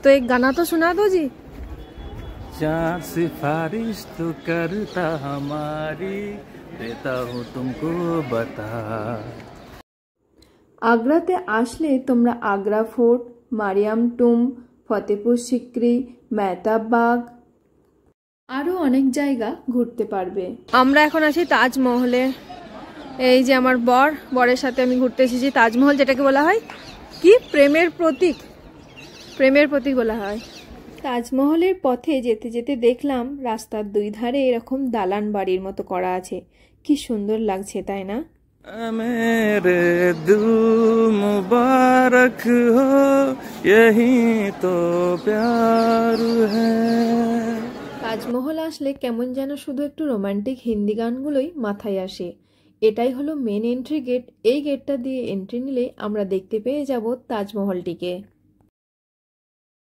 तो एक गाना तो सुना दो जी। चाँद सिफारिश तो करता हमारी, देता हूँ तुमको बता। আগ্রাতে আসলে তোমরা আগ্রা ফোর্ট, মারিয়াম টুম, ফতেপুর সিক্রি, মেহতাব বাগ আরও অনেক জায়গা ঘুরতে পারবে। আমরা এখন আছি তাজমহলে। এই যে আমার বরের সাথে আমি ঘুরতে এসেছি তাজমহল, যেটাকে বলা হয় কি প্রেমের প্রতীক, প্রেমের প্রতীক বলা হয়। তাজমহলের পথে যেতে যেতে দেখলাম রাস্তার দুই ধারে এরকম দালান বাড়ির মতো করা আছে। কি সুন্দর লাগছে তাই না? मेरे दिल मुबारक हो, यही तो प्यार है। তাজমহল আসলে কেমন যেন শুধু একটু রোমান্টিক হিন্দি গানগুলোই মাথায় আসে। এটাই হলো মেন এন্ট্রি গেট। এই গেটটা দিয়ে এন্ট্রি নিলে আমরা দেখতে পেয়ে যাব তাজমহলটিকে।